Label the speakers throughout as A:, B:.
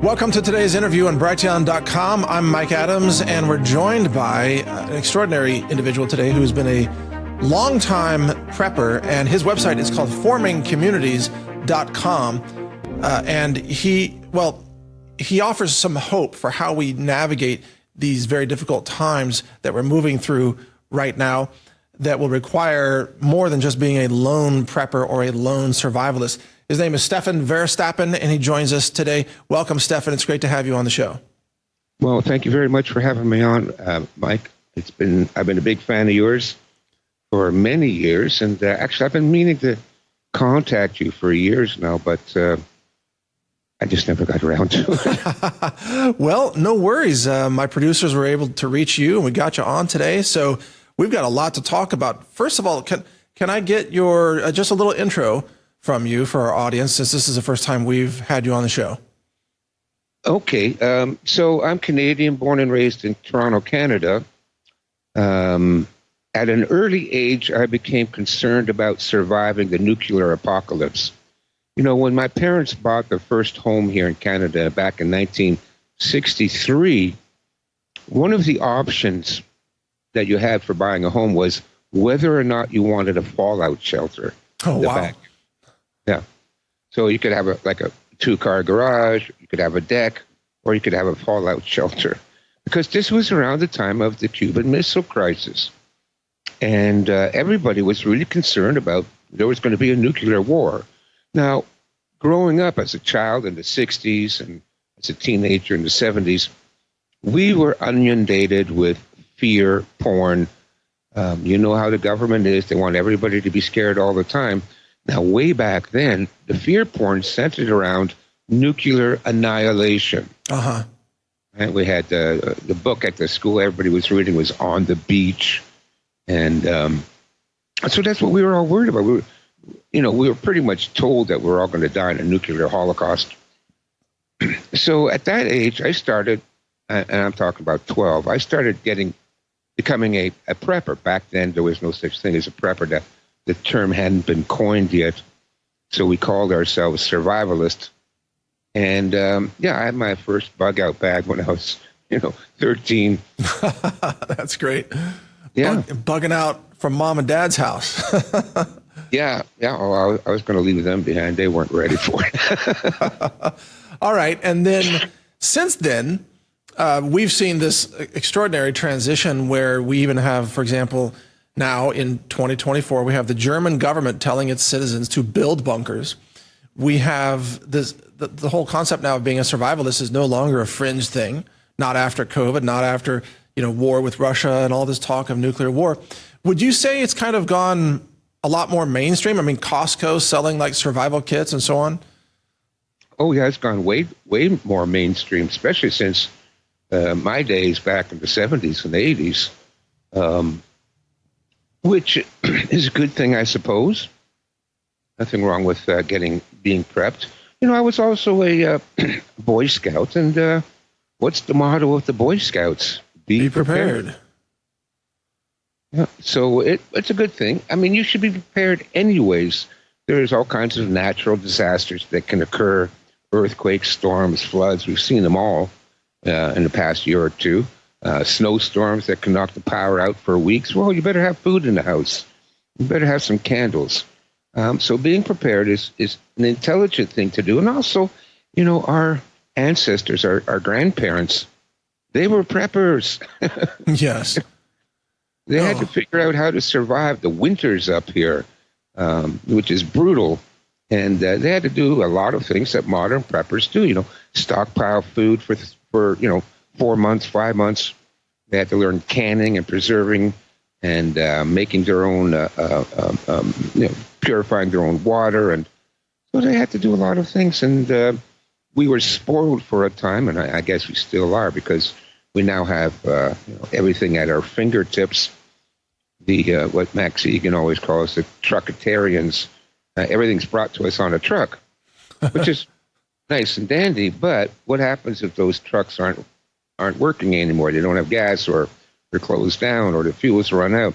A: Welcome to today's interview on Brighteon.com. I'm Mike Adams, and we're joined by an extraordinary individual today who's been a longtime prepper, and his website is called formingcommunities.com. And he offers some hope for how we navigate these very difficult times that we're moving through right now that will require more than just being a lone prepper or a lone survivalist. His name is Stefan Verstappen, and he joins us today. Welcome, Stefan. It's great to have you on the show.
B: Well, thank you very much for having me on, Mike. I've been a big fan of yours for many years, and actually I've been meaning to contact you for years now, but I just never got around to it.
A: Well, no worries. My producers were able to reach you, and we got you on today, so we've got a lot to talk about. First of all, can I get your just a little intro from you for our audience, since this is the first time we've had you on the show?
B: Okay. So I'm Canadian, born and raised in Toronto, Canada. At an early age, I became concerned about surviving the nuclear apocalypse. You know, when my parents bought their first home here in Canada back in 1963, one of the options that you had for buying a home was whether or not you wanted a fallout shelter.
A: Oh, wow.
B: Back. Yeah. So you could have a two-car garage, you could have a deck, or you could have a fallout shelter. Because this was around the time of the Cuban Missile Crisis. And everybody was really concerned about there was going to be a nuclear war. Now, growing up as a child in the 60s and as a teenager in the 70s, we were inundated with fear porn. You know how the government is. They want everybody to be scared all the time. Now, way back then, the fear porn centered around nuclear annihilation.
A: Uh-huh.
B: And we had the book at the school everybody was reading was On the Beach. And so that's what we were all worried about. We were pretty much told that we're all going to die in a nuclear holocaust. So at that age, I started, and I'm talking about 12, I started becoming a prepper. Back then, there was no such thing as a prepper. The term hadn't been coined yet, so we called ourselves survivalists. And I had my first bug-out bag when I was, 13.
A: That's great.
B: Yeah,
A: bugging out from mom and dad's house.
B: yeah. Oh, I was going to leave them behind. They weren't ready for it.
A: All right, and then since then, we've seen this extraordinary transition where we even have, for example, now in 2024, we have the German government telling its citizens to build bunkers. We have the whole concept now of being a survivalist is no longer a fringe thing, not after COVID, not after, war with Russia and all this talk of nuclear war. Would you say it's kind of gone a lot more mainstream? I mean, Costco selling like survival kits and so on?
B: Oh, yeah, it's gone way, way more mainstream, especially since my days back in the 70s and 80s. Which is a good thing, I suppose. Nothing wrong with being prepped. I was also a Boy Scout, and what's the motto of the Boy Scouts? Be prepared. Yeah, so it's a good thing. I mean, you should be prepared anyways. There's all kinds of natural disasters that can occur, earthquakes, storms, floods. We've seen them all in the past year or two. Snowstorms that can knock the power out for weeks. Well, you better have food in the house. You better have some candles. So being prepared is an intelligent thing to do. And also, our ancestors, our grandparents, they were preppers.
A: Yes.
B: They had to figure out how to survive the winters up here, which is brutal. And they had to do a lot of things that modern preppers do, stockpile food for 4 months, 5 months. They had to learn canning and preserving and making their own, purifying their own water. And so they had to do a lot of things. And we were spoiled for a time, and I guess we still are, because we now have everything at our fingertips. What Max Egan always calls the truckitarians. Everything's brought to us on a truck, which is nice and dandy. But what happens if those trucks aren't working anymore? They don't have gas, or they're closed down, or the fuel's run out.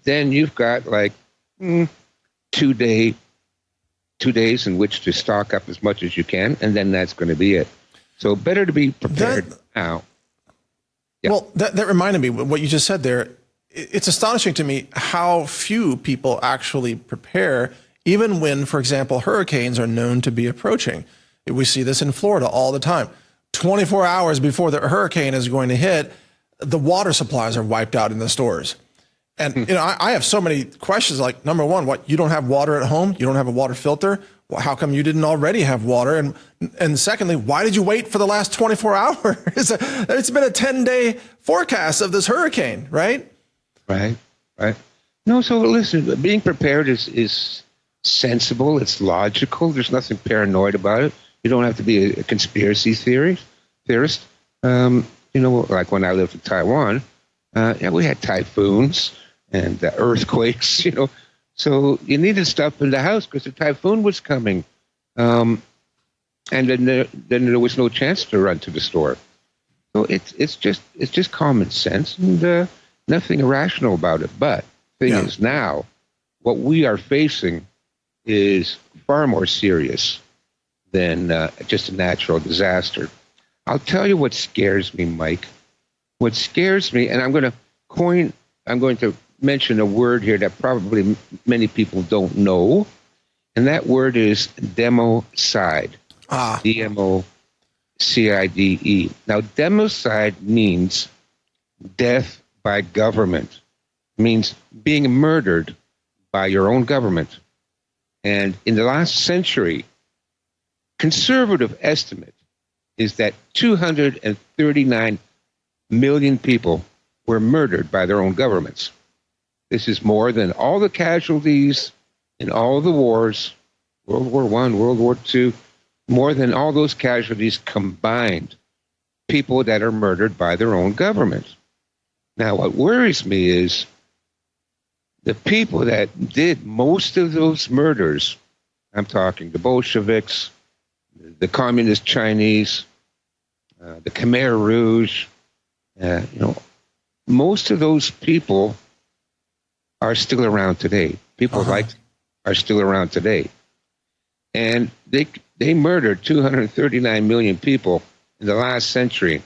B: Then you've got like 2 days in which to stock up as much as you can, and then that's going to be it. So better to be prepared now. Yeah.
A: Well, that reminded me, what you just said there. It's astonishing to me how few people actually prepare, even when, for example, hurricanes are known to be approaching. We see this in Florida all the time. 24 hours before the hurricane is going to hit, the water supplies are wiped out in the stores. And, I have so many questions like, number one, what, you don't have water at home? You don't have a water filter? Well, how come you didn't already have water? And secondly, why did you wait for the last 24 hours? It's been a 10-day forecast of this hurricane, right?
B: Right. No, so listen, being prepared is sensible. It's logical. There's nothing paranoid about it. You don't have to be a conspiracy theorist. Like when I lived in Taiwan, we had typhoons and earthquakes, So you needed stuff in the house because the typhoon was coming. And then there was no chance to run to the store. So it's just common sense and nothing irrational about it. But the thing is now, what we are facing is far more serious than just a natural disaster. I'll tell you what scares me, Mike. What scares me, and I'm going to mention a word here that probably many people don't know, and that word is democide. D-M-O-C-I-D-E. Now, democide means death by government. It means being murdered by your own government. And in the last century, conservative estimate is that 239 million people were murdered by their own governments. This is more than all the casualties in all the wars, World War I, World War II, more than all those casualties combined, people that are murdered by their own government. Now, what worries me is the people that did most of those murders. I'm talking the Bolsheviks, the Communist Chinese, the Khmer Rouge. Most of those people are still around today. People are still around today. And they murdered 239 million people in the last century.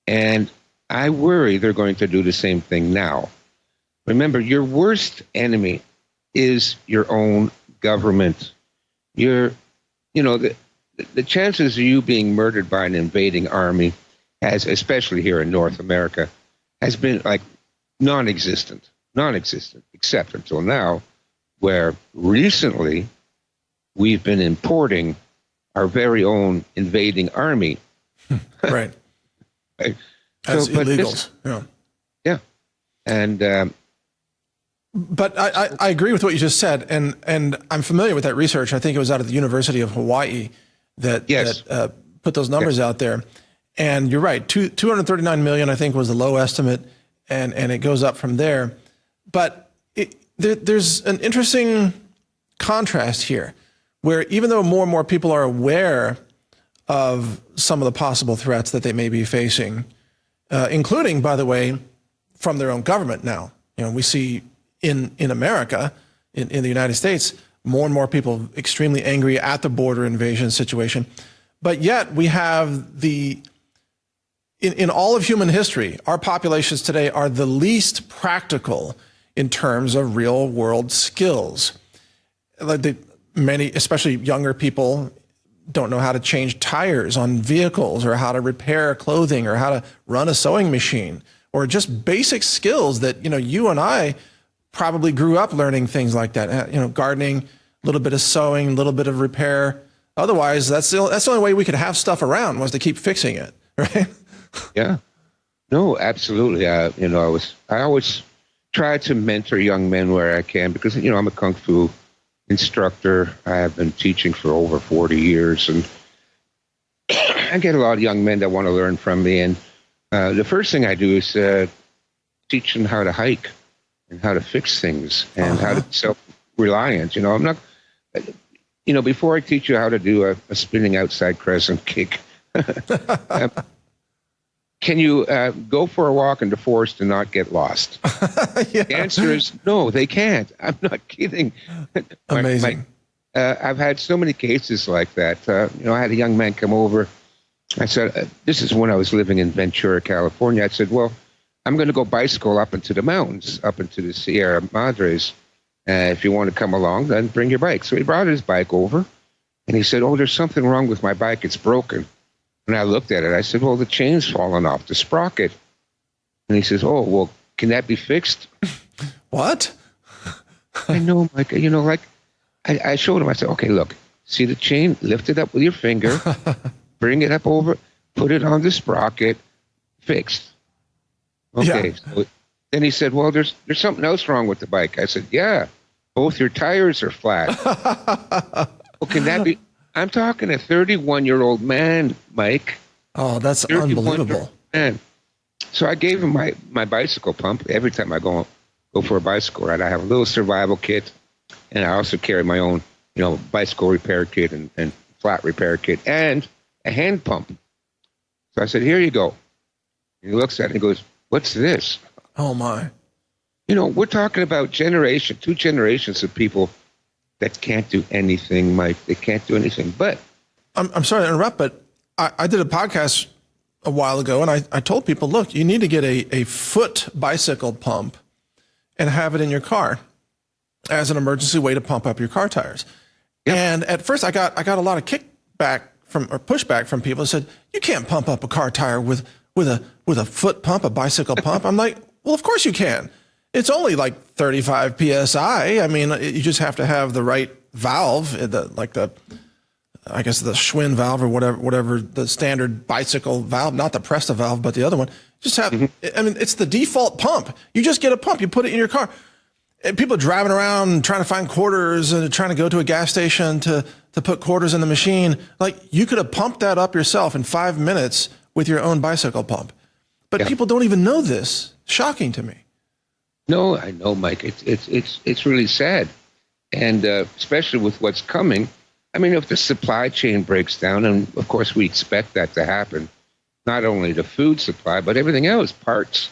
B: And I worry they're going to do the same thing now. Remember, your worst enemy is your own government. The chances of you being murdered by an invading army, especially here in North America, has been like non-existent, except until now, where recently we've been importing our very own invading army.
A: Right.
B: Right?
A: As illegals.
B: Yeah. And
A: but I agree with what you just said, and I'm familiar with that research. I think it was out of the University of Hawaii that put those numbers out there. And you're right, 239 million, I think, was the low estimate, and it goes up from there. But there's an interesting contrast here, where even though more and more people are aware of some of the possible threats that they may be facing, including, by the way, from their own government now. We see in America, in the United States, more and more people extremely angry at the border invasion situation. But yet we have in all of human history, our populations today are the least practical in terms of real world skills. Many, especially younger people, don't know how to change tires on vehicles, or how to repair clothing, or how to run a sewing machine, or just basic skills that, you and I probably grew up learning things like that. Gardening, a little bit of sewing, a little bit of repair. Otherwise, that's the only way we could have stuff around, was to keep fixing it, right?
B: Yeah. No, absolutely. I always try to mentor young men where I can, because, I'm a Kung Fu instructor. I have been teaching for over 40 years, and I get a lot of young men that want to learn from me. And the first thing I do is teach them how to hike and how to fix things and how to be self-reliant. I'm not, before I teach you how to do a spinning outside crescent kick, can you go for a walk in the forest and not get lost? The answer is no, they can't. I'm not kidding.
A: Amazing.
B: I've had so many cases like that. I had a young man come over I said, this is when I was living in Ventura, California. I said, well, I'm going to go bicycle up into the mountains, up into the Sierra Madres. If you want to come along, then bring your bike. So he brought his bike over, and he said, oh, there's something wrong with my bike. It's broken. And I looked at it. I said, well, the chain's fallen off the sprocket. And he says, oh, well, can that be fixed?
A: What?
B: I know, Mike. You know, like I showed him. I said, okay, look, see the chain? Lift it up with your finger, bring it up over, put it on the sprocket, fixed. Okay.
A: Yeah.
B: So then he said, well, there's something else wrong with the bike. I said, yeah, both your tires are flat. Well, can that be? I'm talking a 31-year-old man, Mike.
A: Oh, that's unbelievable.
B: Man. So I gave him my bicycle pump. Every time I go for a bicycle ride, I have a little survival kit, and I also carry my own, bicycle repair kit and flat repair kit and a hand pump. So I said, here you go. And he looks at it and he goes, what's this?
A: Oh, my.
B: We're talking about two generations of people that can't do anything, Mike. They can't do anything. But
A: I'm sorry to interrupt, but I did a podcast a while ago, and I told people, look, you need to get a foot bicycle pump and have it in your car as an emergency way to pump up your car tires. Yep. And at first I got a lot of pushback from people that said, you can't pump up a car tire with a foot pump, a bicycle pump. I'm like, well, of course you can. It's only like 35 PSI. I mean, you just have to have the right valve, I guess the Schwinn valve or whatever the standard bicycle valve, not the Presta valve, but the other one. Just have, I mean, it's the default pump. You just get a pump, you put it in your car. And people are driving around trying to find quarters and trying to go to a gas station to put quarters in the machine. Like, you could have pumped that up yourself in 5 minutes with your own bicycle pump. But people don't even know this. Shocking to me.
B: No, I know, Mike. It's really sad. And especially with what's coming. I mean, if the supply chain breaks down, and of course we expect that to happen, not only the food supply, but everything else, parts.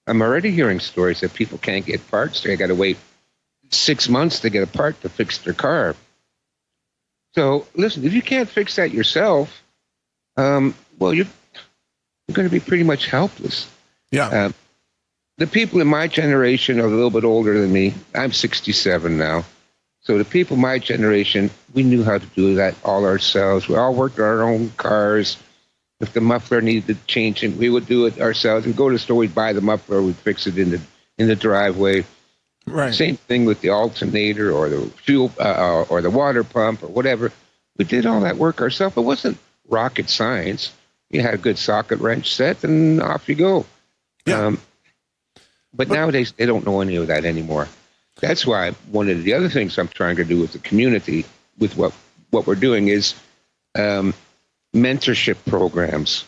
B: I'm already hearing stories that people can't get parts. They got to wait 6 months to get a part to fix their car. So listen, if you can't fix that yourself, well, you're going to be pretty much helpless.
A: Yeah.
B: The people in my generation are a little bit older than me. I'm 67 now. So the people my generation, we knew how to do that all ourselves. We all worked on our own cars. If the muffler needed changing, we would do it ourselves. We'd go to the store, we'd buy the muffler, we'd fix it in the driveway.
A: Right.
B: Same thing with the alternator or the fuel or the water pump or whatever. We did all that work ourselves. It wasn't rocket science. You had a good socket wrench set, and off you go.
A: Yeah.
B: But nowadays, they don't know any of that anymore. That's why one of the other things I'm trying to do with the community, with what we're doing, is mentorship programs.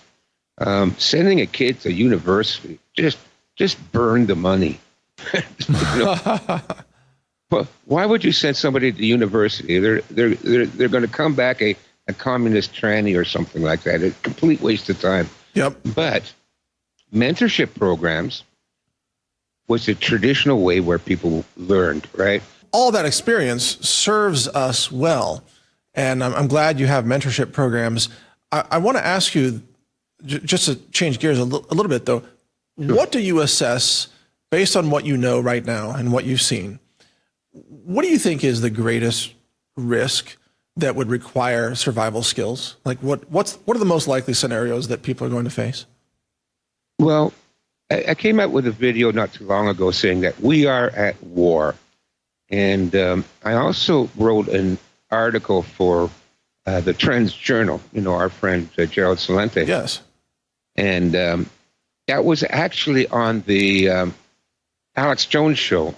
B: Sending a kid to university, just burn the money. Well, why would you send somebody to university? They're going to come back a communist tranny or something like that. A complete waste of time.
A: Yep.
B: But mentorship programs was a traditional way where people learned, right?
A: All that experience serves us well. And I'm glad you have mentorship programs. I want to ask you, just to change gears a little bit though, sure. What do you assess based on what you know right now and what you've seen? What do you think is the greatest risk that would require survival skills? Like what are the most likely scenarios that people are going to face?
B: Well, I came out with a video not too long ago saying that we are at war. And I also wrote an article for the Trends Journal, our friend Gerald Salente.
A: Yes.
B: And that was actually on the Alex Jones show.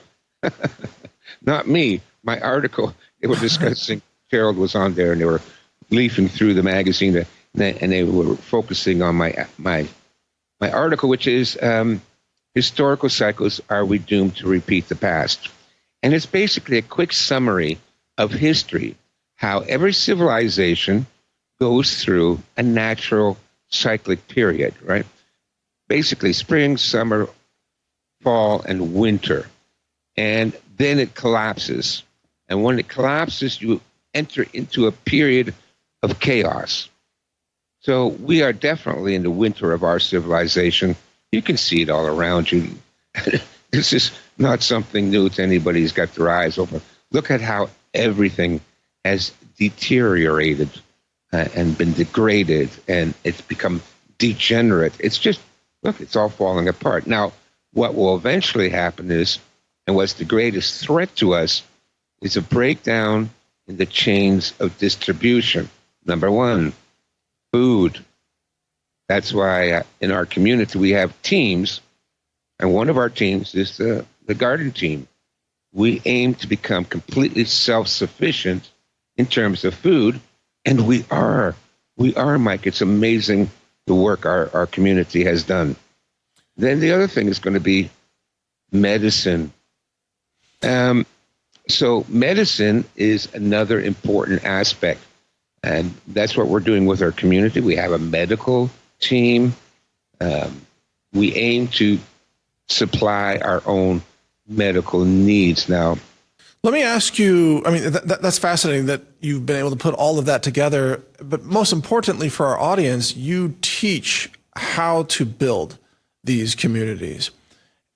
B: Not me. My article, they were discussing, Gerald was on there, and they were leafing through the magazine, and they were focusing on my article, which is Historical Cycles, Are We Doomed to Repeat the Past? And it's basically a quick summary of history, how every civilization goes through a natural cyclic period, right? Basically spring, summer, fall, and winter. And then it collapses. And when it collapses, you enter into a period of chaos. So we are definitely in the winter of our civilization. You can see it all around you. This is not something new to anybody who's got their eyes open. Look at how everything has deteriorated and been degraded, and it's become degenerate. It's just, look, it's all falling apart. Now, what will eventually happen is, and what's the greatest threat to us, is a breakdown in the chains of distribution. Number one, food. That's why in our community we have teams, and one of our teams is the garden team. We aim to become completely self-sufficient in terms of food, and we are. We are, Mike. It's amazing the work our community has done. Then the other thing is going to be medicine. So medicine is another important aspect, and that's what we're doing with our community. We have a medical team. We aim to supply our own medical needs. Now,
A: let me ask you, I mean, that's fascinating that you've been able to put all of that together, but most importantly for our audience, you teach how to build these communities.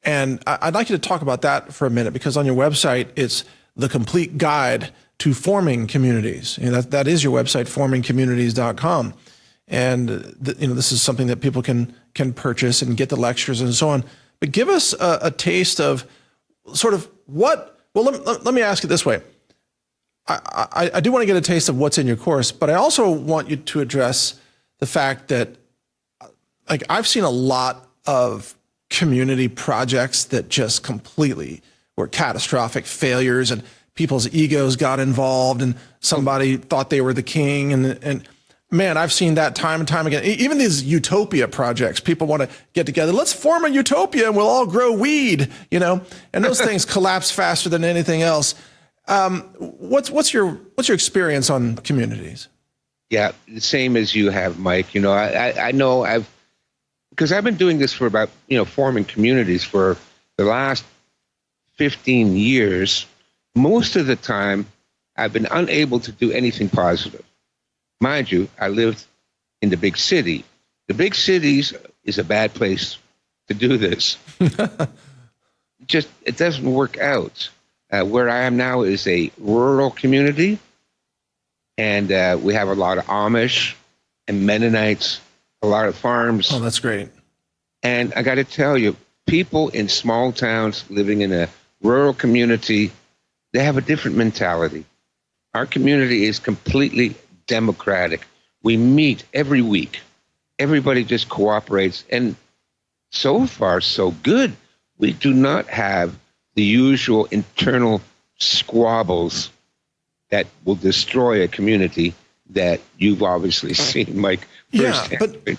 A: And I'd like you to talk about that for a minute, because on your website, it's the complete guide to forming communities. You know, that is your website, formingcommunities.com. And this is something that people can purchase and get the lectures and so on. But give us a taste of sort of what, well, let me ask it this way. I do want to get a taste of what's in your course, but I also want you to address the fact that, like, I've seen a lot of community projects that just completely were catastrophic failures, and people's egos got involved, and somebody thought they were the king. And man, I've seen that time and time again. Even these utopia projects, people want to get together. Let's form a utopia and we'll all grow weed, and those things collapse faster than anything else. What's your experience on communities?
B: Yeah, the same as you have, Mike. I know because I've been doing this for about, forming communities for the last 15 years. Most of the time, I've been unable to do anything positive. Mind you, I lived in the big city. The big cities is a bad place to do this. It doesn't work out. Where I am now is a rural community, and we have a lot of Amish and Mennonites, a lot of farms.
A: Oh, that's great.
B: And I got to tell you, people in small towns living in a rural community, they have a different mentality. Our community is completely democratic. We meet every week. Everybody just cooperates. And so far, so good. We do not have the usual internal squabbles that will destroy a community that you've obviously seen, Mike, firsthand.
A: Yeah,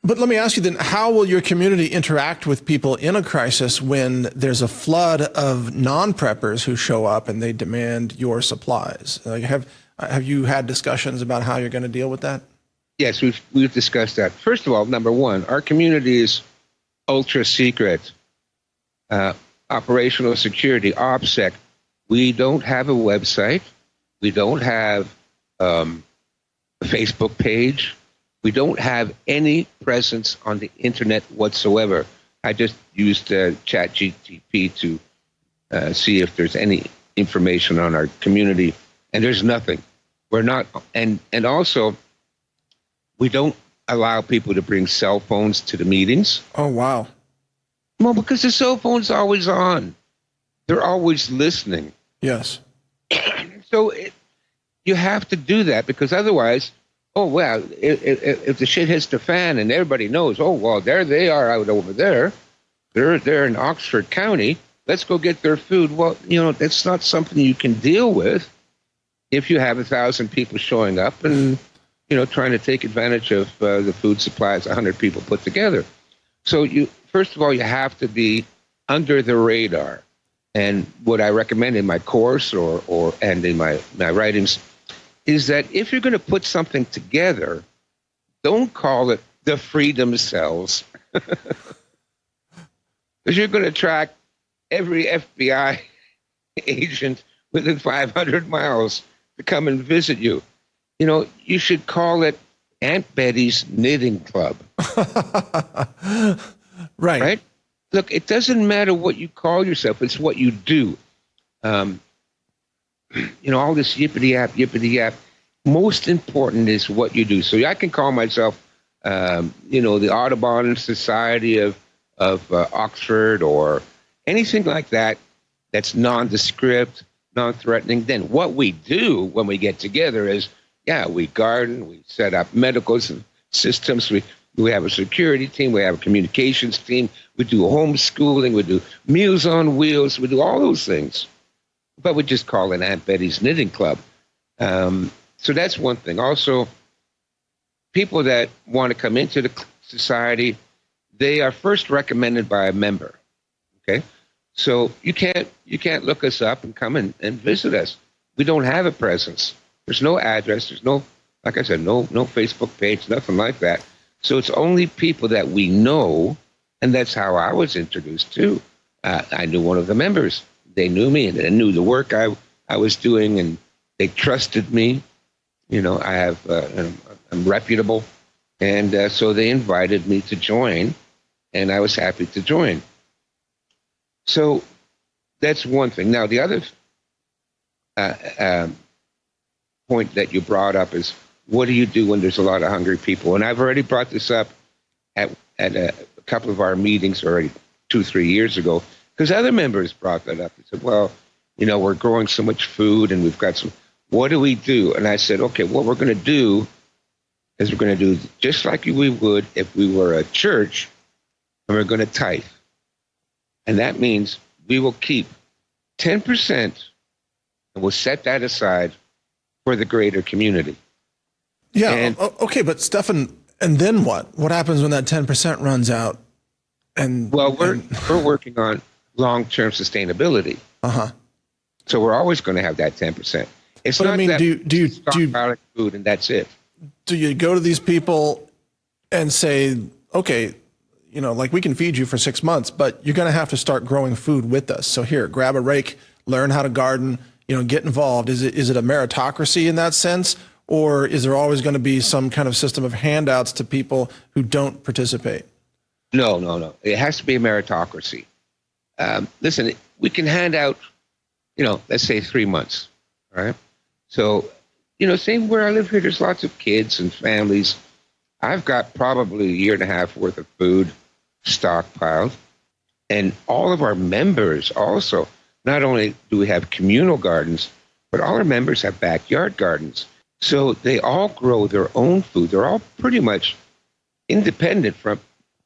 A: but let me ask you then, how will your community interact with people in a crisis when there's a flood of non-preppers who show up and they demand your supplies? Have you had discussions about how you're going to deal with that?
B: Yes, we've discussed that. First of all, number one, our community is ultra secret. Operational security, OPSEC. We don't have a website. We don't have a Facebook page. We don't have any presence on the internet whatsoever. I just used ChatGPT to see if there's any information on our community, and there's nothing. We're not, and also, we don't allow people to bring cell phones to the meetings.
A: Oh, wow.
B: Well, because the cell phone's always on. They're always listening.
A: Yes.
B: So you have to do that, because otherwise, oh, well, if the shit hits the fan and everybody knows, oh, well, there they are out over there. They're in Oxford County. Let's go get their food. Well, that's not something you can deal with if you have 1,000 people showing up and, trying to take advantage of the food supplies 100 people put together. So first of all, you have to be under the radar. And what I recommend in my course and in my writings is that if you're going to put something together, don't call it the freedom cells. Because you're going to attract every FBI agent within 500 miles to come and visit you. You should call it Aunt Betty's Knitting Club.
A: Right.
B: Right? Look, it doesn't matter what you call yourself, it's what you do. Um, all this yippity yap. Most important is what you do. So I can call myself, the Audubon Society of Oxford or anything like that that's nondescript, non-threatening. Then what we do when we get together is, we garden, we set up medical systems, we have a security team, we have a communications team, we do homeschooling, we do Meals on Wheels, we do all those things. But we just call it Aunt Betty's Knitting Club. So that's one thing. Also, people that want to come into the society, they are first recommended by a member. Okay, so you can't look us up and come and visit us. We don't have a presence. There's no address. There's no, like I said, no Facebook page, nothing like that. So it's only people that we know, and that's how I was introduced to. I knew one of the members. They knew me, and they knew the work I was doing, and they trusted me. I'm reputable, and so they invited me to join, and I was happy to join. So that's one thing. Now, the other point that you brought up is, what do you do when there's a lot of hungry people? And I've already brought this up at a couple of our meetings already 2-3 years ago, because other members brought that up. They said, well, we're growing so much food and we've got some, what do we do? And I said, okay, what we're going to do is we're going to do just like we would if we were a church, and we're going to tithe. And that means we will keep 10% and we'll set that aside for the greater community.
A: Yeah.
B: And,
A: okay, but Stefan, and then what? What happens when that 10% runs out?
B: We're working on long-term sustainability. So we're always going to have that 10%. It's
A: but
B: not
A: I mean,
B: that
A: do you
B: food and that's it.
A: Do you go to these people and say, okay, like we can feed you for 6 months, but you're going to have to start growing food with us. So here, grab a rake, learn how to garden, get involved. Is it a meritocracy in that sense? Or is there always going to be some kind of system of handouts to people who don't participate?
B: No. It has to be a meritocracy. Listen, we can hand out, let's say 3 months, all right? So, same where I live here, there's lots of kids and families. I've got probably a year and a half worth of food stockpiled. And all of our members also, not only do we have communal gardens, but all our members have backyard gardens. So they all grow their own food. They're all pretty much independent from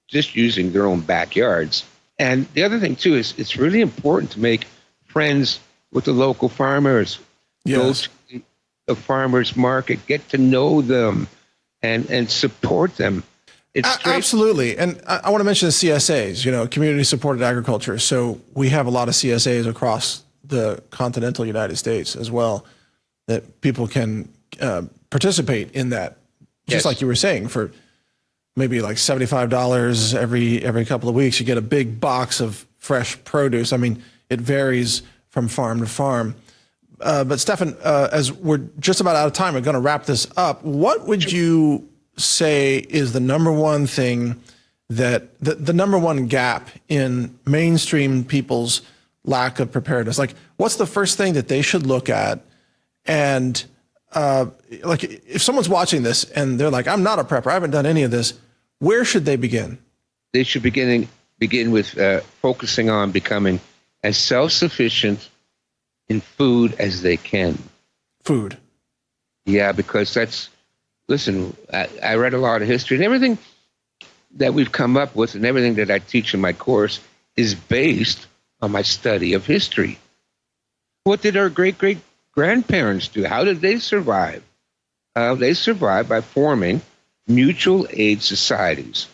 B: just using their own backyards. And the other thing, too, is it's really important to make friends with the local farmers.
A: Yes.
B: Go to the farmers market, get to know them, and support them.
A: Absolutely. And I want to mention the CSAs, community supported agriculture. So we have a lot of CSAs across the continental United States as well, that people can participate in that. Just like you were saying, for maybe like $75 every couple of weeks, you get a big box of fresh produce. I mean, it varies from farm to farm. But Stefan, as we're just about out of time, we're going to wrap this up. What would you say is the number one thing that the number one gap in mainstream people's lack of preparedness? Like, what's the first thing that they should look at? And like, if someone's watching this and they're like, I'm not a prepper, I haven't done any of this, where should they begin?
B: They should begin with focusing on becoming as self-sufficient in food as they can.
A: Food.
B: Yeah, because listen, I read a lot of history, and everything that we've come up with and everything that I teach in my course is based on my study of history. What did our great-great-grandparents do? How did they survive? They survived by forming mutual aid societies,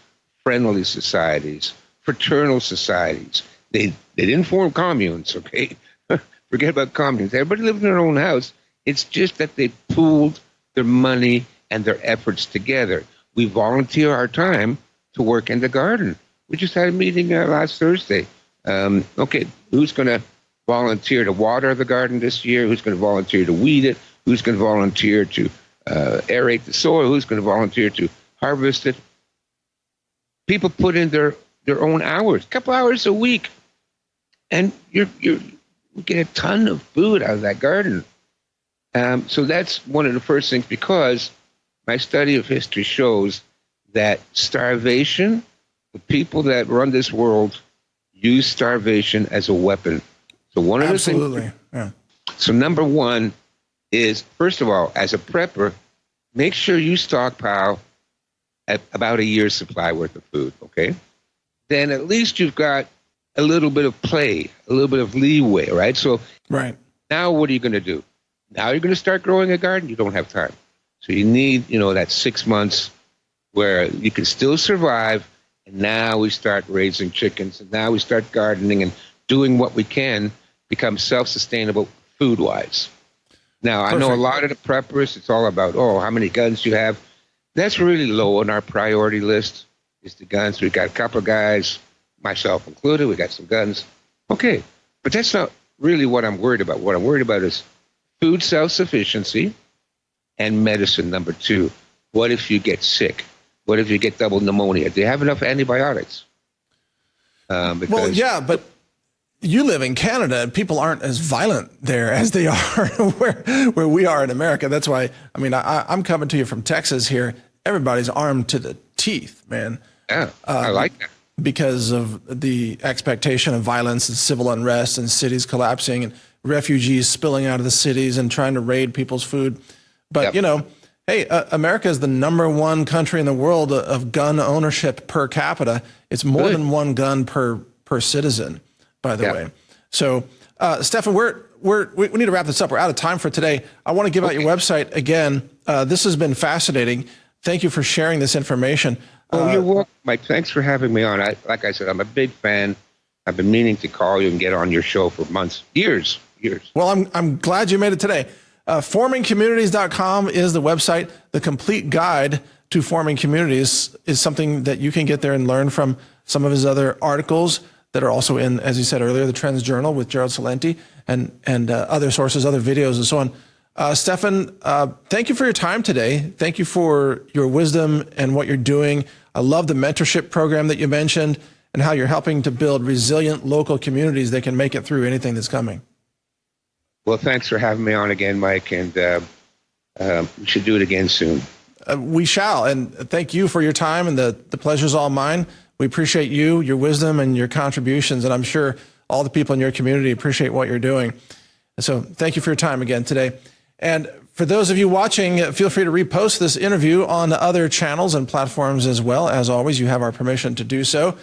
B: friendly societies, fraternal societies. They didn't form communes, okay? Forget about communes. Everybody lived in their own house. It's just that they pooled their money and their efforts together. We volunteer our time to work in the garden. We just had a meeting last Thursday. Okay, who's going to volunteer to water the garden this year? Who's going to volunteer to weed it? Who's going to volunteer to aerate the soil? Who's going to volunteer to harvest it? People put in their own hours, a couple hours a week, and you get a ton of food out of that garden. So that's one of the first things, because my study of history shows that starvation, the people that run this world use starvation as a weapon. So one of the things.
A: Absolutely. Yeah.
B: So number one is, first of all, as a prepper, make sure you stockpile at about a year's supply worth of food, okay? Then at least you've got a little bit of play, a little bit of leeway, right? So
A: Right.
B: now what are you going to do? Now you're going to start growing a garden? You don't have time. So you need, that 6 months where you can still survive, and now we start raising chickens, and now we start gardening and doing what we can, become self-sustainable food-wise. Now, I know a lot of the preppers, it's all about, how many guns you have. That's really low on our priority list, is the guns. We've got a couple of guys, myself included, we got some guns. Okay, but that's not really what I'm worried about. What I'm worried about is food self-sufficiency and medicine, number two. What if you get sick? What if you get double pneumonia? Do you have enough antibiotics?
A: Well, yeah, but you live in Canada, and people aren't as violent there as they are where we are in America. That's why, I'm coming to you from Texas here. Everybody's armed to the teeth, man.
B: Yeah, I like that.
A: Because of the expectation of violence and civil unrest and cities collapsing and refugees spilling out of the cities and trying to raid people's food. But, hey, America is the #1 country in the world of gun ownership per capita. It's more than one gun per citizen, by the way. So, Stefan, we need to wrap this up. We're out of time for today. I want to give out your website again. This has been fascinating. Thank you for sharing this information.
B: You're welcome, Mike. Thanks for having me on. Like I said, I'm a big fan. I've been meaning to call you and get on your show for months, years.
A: Well, I'm glad you made it today. Formingcommunities.com is the website. The complete guide to forming communities is something that you can get there and learn from some of his other articles that are also in, as you said earlier, the Trends Journal with Gerald Celente and other sources, other videos, and so on. Stefan, thank you for your time today. Thank you for your wisdom and what you're doing. I love the mentorship program that you mentioned and how you're helping to build resilient local communities that can make it through anything that's coming.
B: Well, thanks for having me on again, Mike, and we should do it again soon.
A: We shall, and thank you for your time, and the pleasure's all mine. We appreciate you, your wisdom, and your contributions, and I'm sure all the people in your community appreciate what you're doing. So thank you for your time again today. And for those of you watching, feel free to repost this interview on other channels and platforms as well. As always, you have our permission to do so.